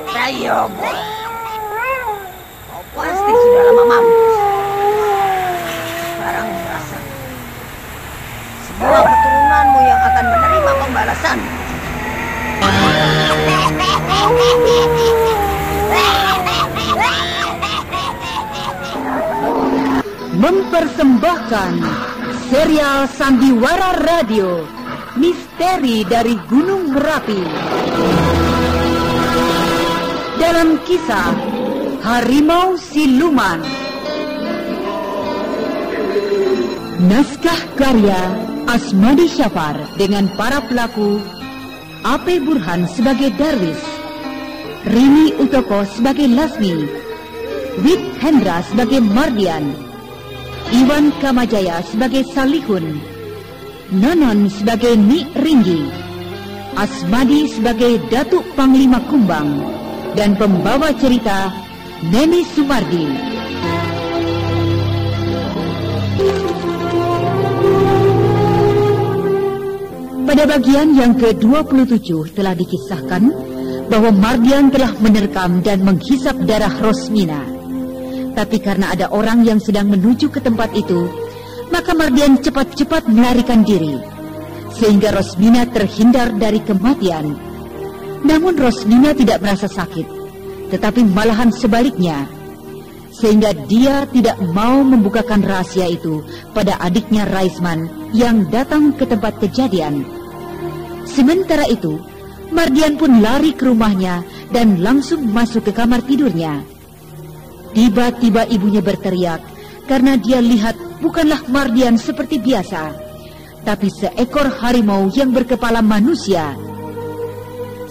Prayogo, kau pasti sudah lama mampus. Sekarang merasa semua keturunanmu yang akan menerima pembalasan. Mempersembahkan serial Sandiwara Radio Misteri dari Gunung Merapi. Dalam kisah Harimau Siluman. Naskah karya Asmadi Syafar dengan para pelaku A.P. Burhan sebagai Darwis, Rini Utoko sebagai Lasmi, Wit Hendra sebagai Mardian, Iwan Kamajaya sebagai Salihun, Nonon sebagai Ni Ringgi, Asmadi sebagai Datuk Panglima Kumbang, dan pembawa cerita Neni Sumardi. Pada bagian yang ke-27 telah dikisahkan bahwa Mardian telah menerkam dan menghisap darah Rosmina. Tapi karena ada orang yang sedang menuju ke tempat itu, maka Mardian cepat-cepat melarikan diri, sehingga Rosmina terhindar dari kematian. Namun Rosmina tidak merasa sakit, tetapi malahan sebaliknya, sehingga dia tidak mau membukakan rahasia itu pada adiknya Raisman yang datang ke tempat kejadian. Sementara itu, Mardian pun lari ke rumahnya dan langsung masuk ke kamar tidurnya. Tiba-tiba ibunya berteriak karena dia lihat bukanlah Mardian seperti biasa, tapi seekor harimau yang berkepala manusia.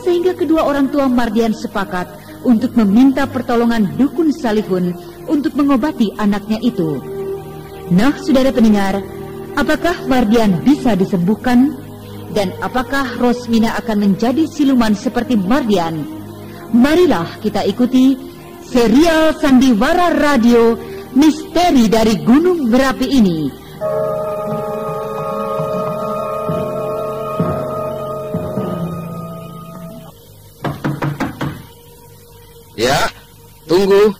Sehingga kedua orang tua Mardian sepakat untuk meminta pertolongan Dukun Salihun untuk mengobati anaknya itu. Nah, saudara pendengar, apakah Mardian bisa disembuhkan? Dan apakah Rosmina akan menjadi siluman seperti Mardian? Marilah kita ikuti serial Sandiwara Radio Misteri dari Gunung Merapi ini. Ya, tunggu.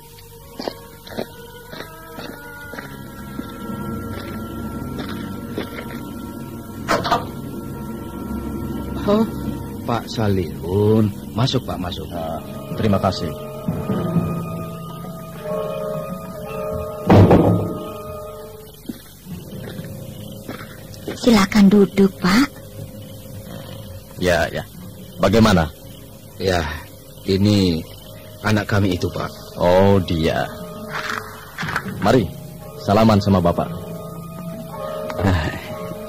Oh, Pak Salihun. Masuk, Pak, masuk. Terima kasih. Silakan duduk, Pak. Ya. Bagaimana? Ya, ini anak kami itu, Pak. Oh, dia. Mari, salaman sama Bapak.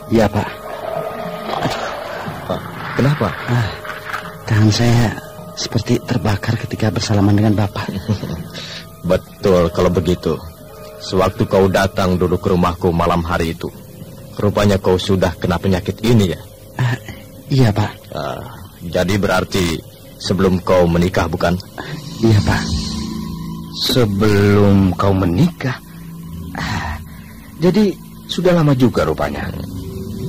Iya, Pak. Pak, kenapa? Tangan saya seperti terbakar ketika bersalaman dengan Bapak. Betul kalau begitu. Sewaktu kau datang duduk ke rumahku malam hari itu, rupanya kau sudah kena penyakit ini ya? Iya, Pak. Jadi berarti sebelum kau menikah, bukan? Iya, Pak. Sebelum kau menikah? Jadi sudah lama juga rupanya.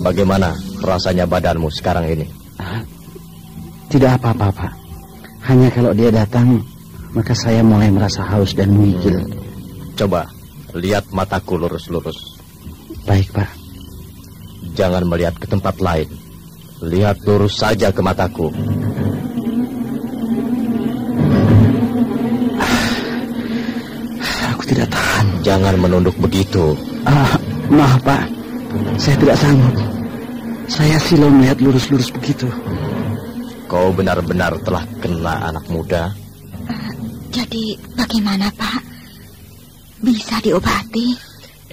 Bagaimana rasanya badanmu sekarang ini? Tidak apa-apa, Pak. Hanya kalau dia datang, maka saya mulai merasa haus dan menggigil. Coba lihat mataku lurus-lurus. Baik, Pak. Jangan melihat ke tempat lain. Lihat lurus saja ke mataku. Aku tidak tahan. Jangan menunduk begitu. Maaf, Pak. Saya tidak sanggup. Saya silau melihat lurus-lurus begitu. Kau benar-benar telah kena anak muda. Jadi bagaimana, Pak? Bisa diobati?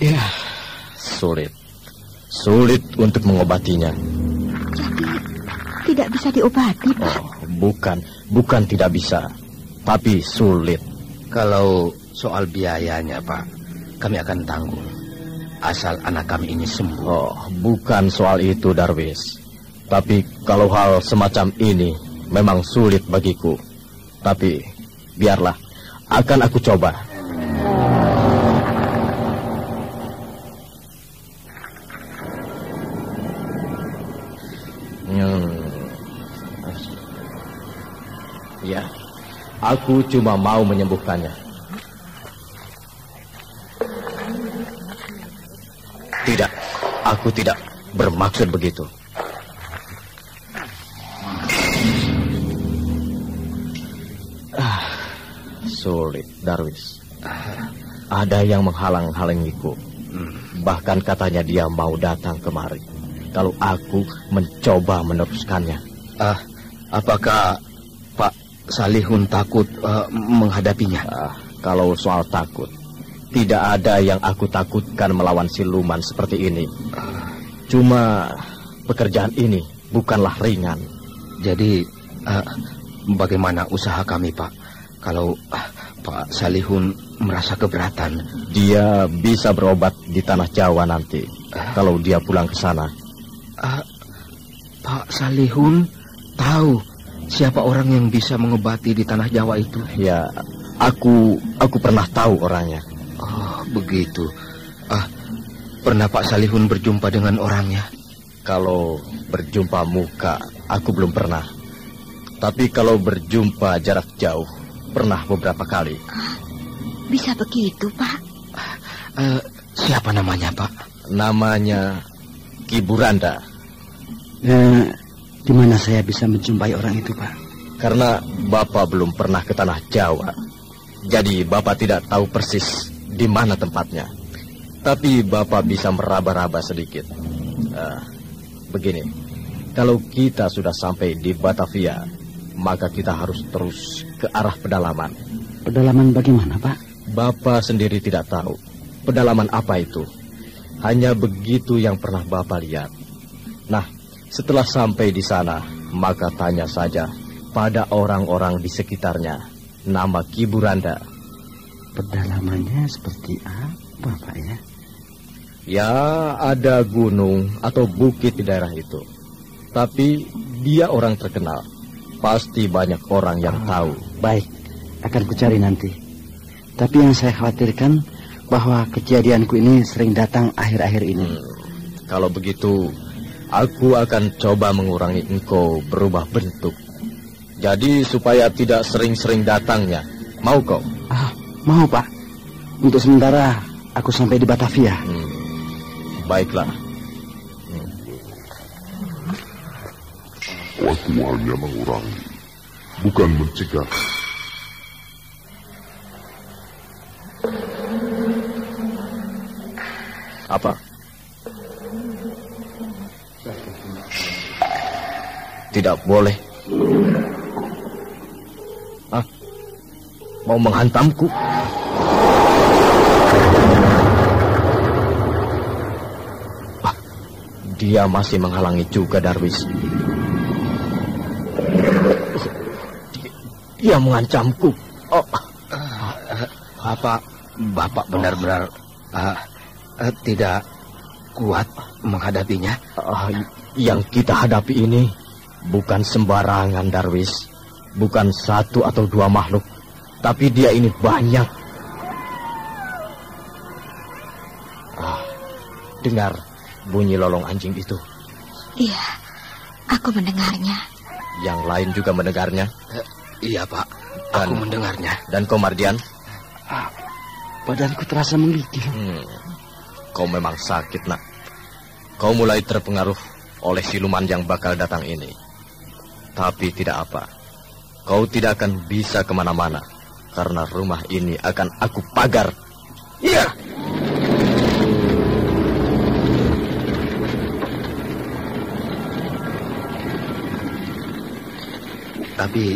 Ya, sulit. Sulit untuk mengobatinya. Jadi tidak bisa diobati, Pak? Oh, bukan tidak bisa, tapi sulit. Kalau soal biayanya, Pak, kami akan tanggung. Asal anak kami ini sembuh. Oh, bukan soal itu, Darwis. Tapi kalau hal semacam ini memang sulit bagiku. Tapi biarlah, akan aku coba. Ya, aku cuma mau menyembuhkannya. Tidak, aku tidak bermaksud begitu. Sulit, Darwis. Ada yang menghalang-halangiku. Bahkan katanya dia mau datang kemari kalau aku mencoba meneruskannya. Apakah Pak Salihun takut menghadapinya? Kalau soal takut, tidak ada yang aku takutkan melawan siluman seperti ini. Cuma pekerjaan ini bukanlah ringan. Jadi bagaimana usaha kami, Pak? Kalau Pak Salihun merasa keberatan, dia bisa berobat di tanah Jawa nanti. Kalau dia pulang ke sana. Pak Salihun tahu siapa orang yang bisa mengobati di tanah Jawa itu? Ya, aku pernah tahu orangnya. Oh, begitu. Pernah Pak Salihun berjumpa dengan orangnya? Kalau berjumpa muka, aku belum pernah. Tapi kalau berjumpa jarak jauh, pernah beberapa kali. Bisa begitu, Pak? Siapa namanya, Pak? Namanya Ki Buranda. Di mana saya bisa menjumpai orang itu, Pak? Karena Bapak belum pernah ke tanah Jawa, jadi Bapak tidak tahu persis di mana tempatnya. Tapi Bapak bisa meraba-raba sedikit. Begini, kalau kita sudah sampai di Batavia, maka kita harus terus ke arah pedalaman. Pedalaman bagaimana, Pak? Bapak sendiri tidak tahu pedalaman apa itu. Hanya begitu yang pernah Bapak lihat. Nah, setelah sampai di sana, maka tanya saja pada orang-orang di sekitarnya nama Ki Buranda. Pedalamannya seperti apa, Pak ya? Ya, ada gunung atau bukit di daerah itu. Tapi dia orang terkenal. Pasti banyak orang yang tahu. Baik, akan kucari nanti. Tapi yang saya khawatirkan bahwa kejadianku ini sering datang akhir-akhir ini. Kalau begitu, aku akan coba mengurangi engkau berubah bentuk. Jadi supaya tidak sering-sering datangnya. Mau kau? Mau, Pak. Untuk sementara aku sampai di Batavia. Baiklah. Waktu hanya mengurangi, bukan mencegah. Apa? Tidak boleh. Mau menghantamku? Dia masih menghalangi juga, Darwis. Dia mengancamku. Apa Bapak benar-benar tidak kuat menghadapinya? Yang kita hadapi ini bukan sembarangan, Darwis. Bukan satu atau dua makhluk, tapi dia ini banyak. Dengar bunyi lolong anjing itu. Iya, aku mendengarnya. Yang lain juga mendengarnya? Iya, Pak. Aku mendengarnya. Dan kau, Mardian? Badanku terasa menggigil. Kau memang sakit, nak. Kau mulai terpengaruh oleh siluman yang bakal datang ini. Tapi tidak apa. Kau tidak akan bisa kemana-mana. Karena rumah ini akan aku pagar. Iya! Tapi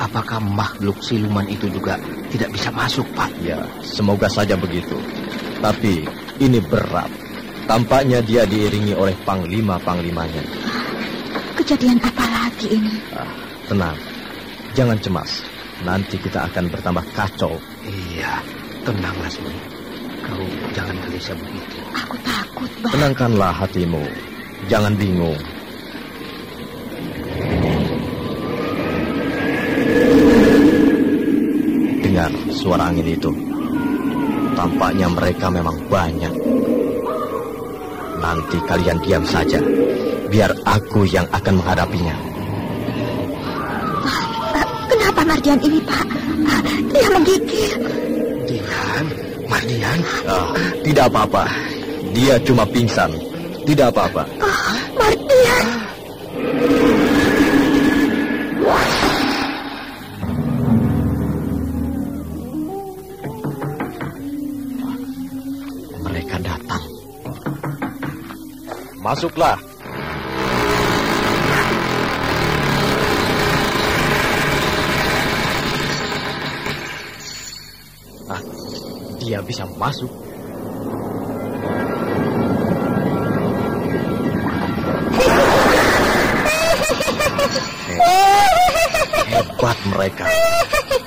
apakah makhluk siluman itu juga tidak bisa masuk, Pak? Ya, semoga saja begitu. Tapi ini berat. Tampaknya dia diiringi oleh panglima-panglimanya. Kejadian apa lagi ini? Tenang, jangan cemas. Nanti kita akan bertambah kacau. Iya, tenang, Lasmi. Kau jangan gelisah begitu. Aku takut, Bang. Tenangkanlah hatimu. Jangan bingung. Dengar suara angin itu. Tampaknya mereka memang banyak. Nanti kalian diam saja. Biar aku yang akan menghadapinya. Kenapa Mardian ini, Pak. Dia menggigil. Mardian? Tidak apa-apa. Dia cuma pingsan. Tidak apa-apa. Mardian. Mereka datang. Masuklah. Dia bisa masuk. Hebat mereka.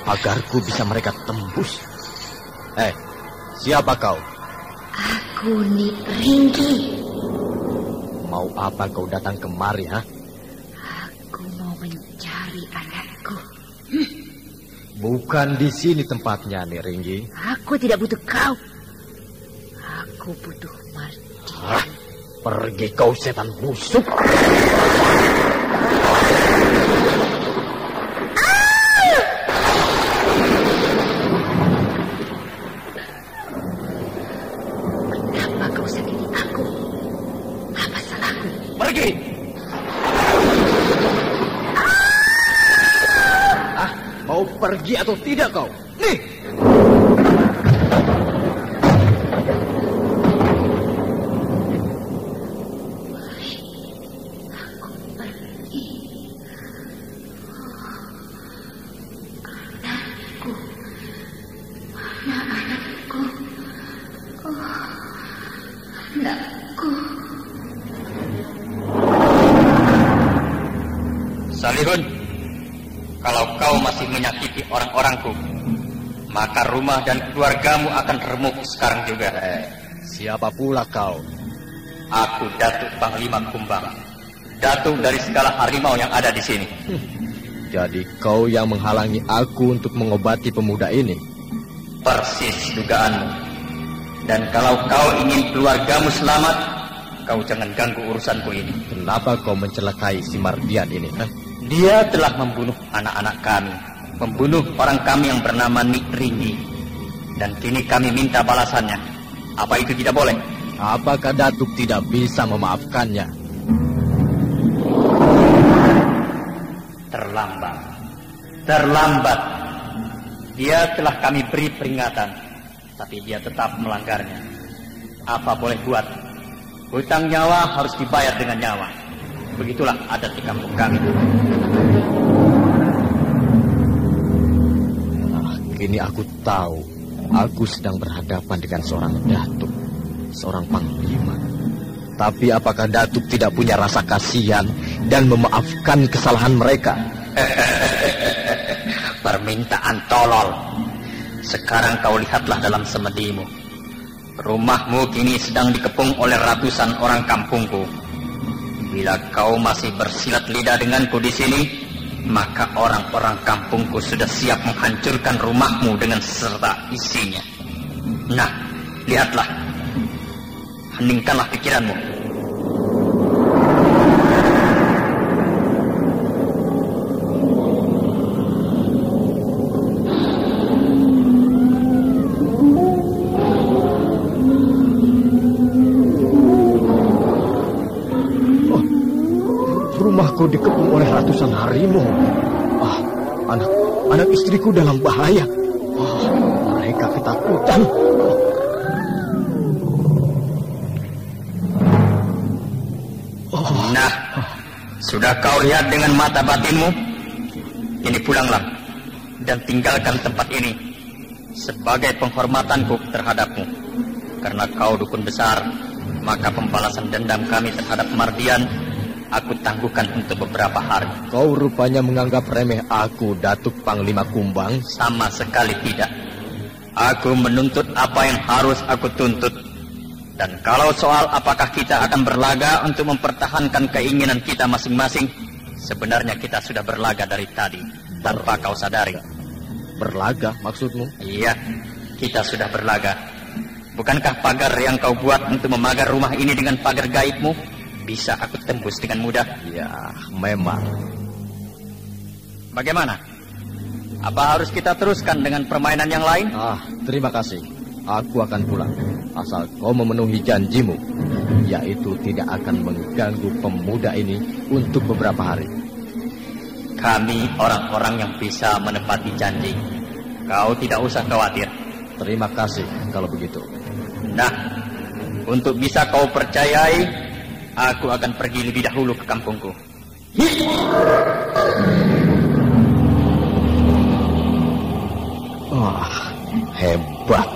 Pagarku bisa mereka tembus. Siapa kau? Aku Nyi Pringgi. Mau apa kau datang kemari, ha? Aku mau mencari anakku. Bukan di sini tempatnya, Nyi Ringgi. Aku tidak butuh kau. Aku butuh Mardian. Pergi kau setan busuk. Kenapa kau sakiti aku? Apa salahku? Pergi! Mau pergi atau tidak kau? Nih! Salihun, kalau kau masih menyakiti orang-orangku, maka rumah dan keluargamu akan remuk sekarang juga. Siapa pula kau? Aku Datuk Panglima Kumbang, datuk dari segala harimau yang ada di sini. Jadi kau yang menghalangi aku untuk mengobati pemuda ini? Persis dugaanmu. Dan kalau kau ingin keluargamu selamat, kau jangan ganggu urusanku ini. Kenapa kau mencelakai si Mardian ini? Dia telah membunuh anak-anak kami, membunuh orang kami yang bernama Nyi Pringgi. Dan kini kami minta balasannya. Apa itu tidak boleh? Apakah Datuk tidak bisa memaafkannya? Terlambat. Dia telah kami beri peringatan, tapi dia tetap melanggarnya. Apa boleh buat? Hutang nyawa harus dibayar dengan nyawa. Begitulah adat di kampung kami. Kini aku tahu, aku sedang berhadapan dengan seorang datuk, seorang panglima. Tapi apakah datuk tidak punya rasa kasihan dan memaafkan kesalahan mereka? Permintaan tolol. Sekarang kau lihatlah dalam semedimu. Rumahmu kini sedang dikepung oleh ratusan orang kampungku. Bila kau masih bersilat lidah denganku di sini, maka orang-orang kampungku sudah siap menghancurkan rumahmu dengan serta isinya. Nah, lihatlah. Heningkanlah pikiranmu. Rumahku dikepung oleh ratusan harimau. Anak istriku dalam bahaya. Mereka ketakutan. Nah, sudah kau lihat dengan mata batinmu? Kini pulanglah dan tinggalkan tempat ini sebagai penghormatanku terhadapmu. Karena kau dukun besar, maka pembalasan dendam kami terhadap Mardian aku tangguhkan untuk beberapa hari. Kau rupanya menganggap remeh aku, Datuk Panglima Kumbang. Sama sekali tidak. Aku menuntut apa yang harus aku tuntut. Dan kalau soal apakah kita akan berlaga untuk mempertahankan keinginan kita masing-masing, sebenarnya kita sudah berlaga dari tadi, tanpa kau sadari. Berlaga maksudmu? Iya, kita sudah berlaga. Bukankah pagar yang kau buat untuk memagar rumah ini dengan pagar gaibmu bisa aku tembus dengan mudah? Ya, memang. Bagaimana? Apa harus kita teruskan dengan permainan yang lain? Terima kasih. Aku akan pulang. Asal kau memenuhi janjimu, yaitu tidak akan mengganggu pemuda ini untuk beberapa hari. Kami orang-orang yang bisa menepati janji. Kau tidak usah khawatir. Terima kasih kalau begitu. Nah, untuk bisa kau percayai, aku akan pergi lebih dahulu ke kampungku. Hebat.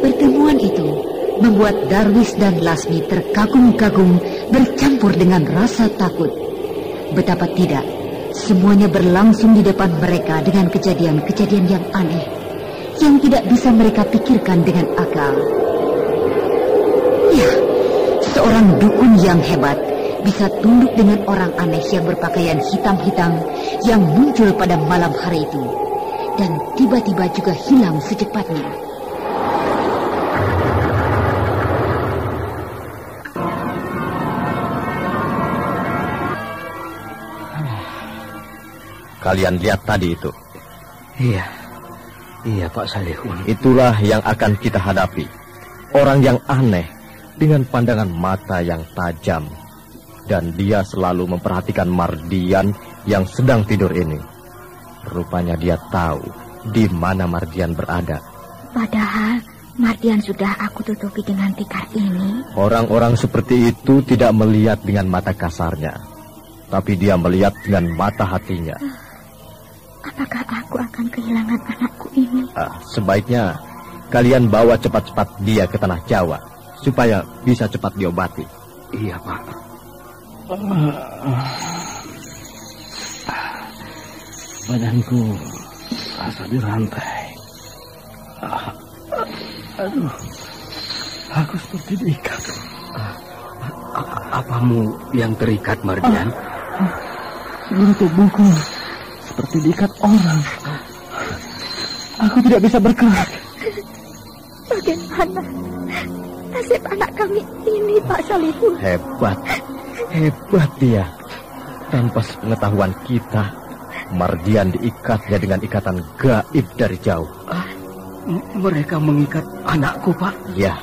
Pertemuan itu membuat Darwis dan Lasmi terkagum-kagum bercampur dengan rasa takut. Betapa tidak, semuanya berlangsung di depan mereka dengan kejadian-kejadian yang aneh, yang tidak bisa mereka pikirkan dengan akal. Ya, seorang dukun yang hebat bisa tunduk dengan orang aneh yang berpakaian hitam-hitam yang muncul pada malam hari itu, dan tiba-tiba juga hilang secepatnya. Kalian lihat tadi itu? Iya Pak Salihun. Itulah yang akan kita hadapi. Orang yang aneh dengan pandangan mata yang tajam. Dan dia selalu memperhatikan Mardian yang sedang tidur ini. Rupanya dia tahu di mana Mardian berada. Padahal Mardian sudah aku tutupi dengan tikar ini. Orang-orang seperti itu tidak melihat dengan mata kasarnya, tapi dia melihat dengan mata hatinya. Apakah aku akan kehilangan anakku ini? Sebaiknya kalian bawa cepat-cepat dia ke tanah Jawa, supaya bisa cepat diobati. Iya Pak. Badanku rasa dirantai. Aduh, aku seperti diikat. Apamu yang terikat, Mardian? Seluruh tubuhku seperti diikat orang. Aku tidak bisa bergerak. Bagaimana nasib anak kami ini, Pak Salihun? Hebat dia. Tanpa sepengetahuan kita, Mardian diikatnya dengan ikatan gaib dari jauh. Mereka mengikat anakku, Pak? Ya,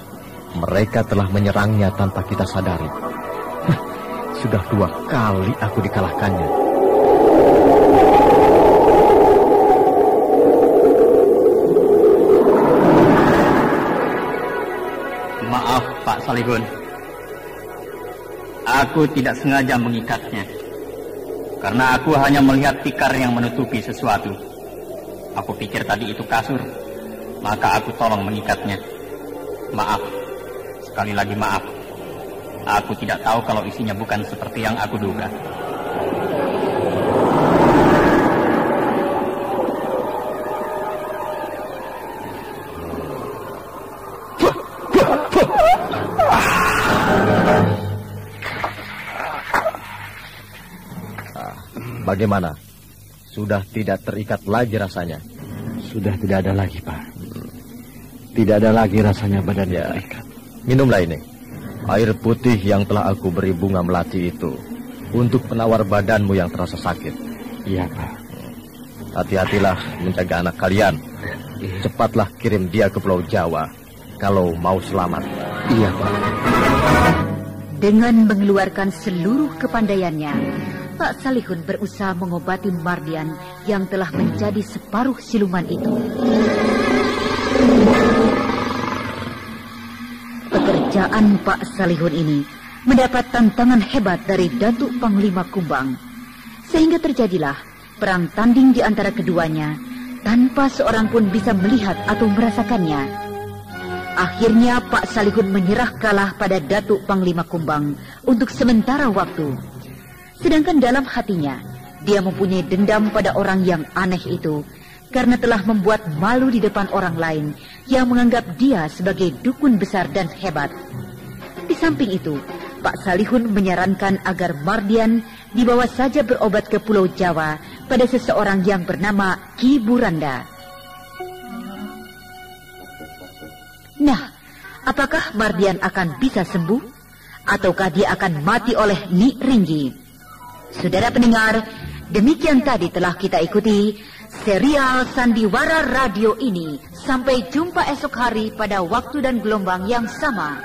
mereka telah menyerangnya tanpa kita sadari. Sudah 2 kali aku dikalahkannya. Maaf, Pak Salihun. Aku tidak sengaja mengikatnya. Karena aku hanya melihat tikar yang menutupi sesuatu. Aku pikir tadi itu kasur. Maka aku tolong mengikatnya. Maaf. Sekali lagi maaf. Aku tidak tahu kalau isinya bukan seperti yang aku duga. Bagaimana? Sudah tidak terikat lagi rasanya? Sudah tidak ada lagi, Pak. Tidak ada lagi rasanya badan terikat. Minumlah ini. Air putih yang telah aku beri bunga melati itu untuk penawar badanmu yang terasa sakit. Iya, Pak. Hati-hatilah menjaga anak kalian. Cepatlah kirim dia ke Pulau Jawa kalau mau selamat. Iya, Pak. Dengan mengeluarkan seluruh kepandaiannya, Pak Salihun berusaha mengobati Mardian yang telah menjadi separuh siluman itu. Pekerjaan Pak Salihun ini mendapat tantangan hebat dari Datuk Panglima Kumbang, sehingga terjadilah perang tanding di antara keduanya tanpa seorang pun bisa melihat atau merasakannya. Akhirnya Pak Salihun menyerah kalah pada Datuk Panglima Kumbang untuk sementara waktu. Sedangkan dalam hatinya, dia mempunyai dendam pada orang yang aneh itu karena telah membuat malu di depan orang lain yang menganggap dia sebagai dukun besar dan hebat. Di samping itu, Pak Salihun menyarankan agar Mardian dibawa saja berobat ke Pulau Jawa pada seseorang yang bernama Ki Buranda. Nah, apakah Mardian akan bisa sembuh? Ataukah dia akan mati oleh Ni Ringgi? Saudara pendengar, demikian tadi telah kita ikuti serial Sandiwara Radio ini. Sampai jumpa esok hari pada waktu dan gelombang yang sama.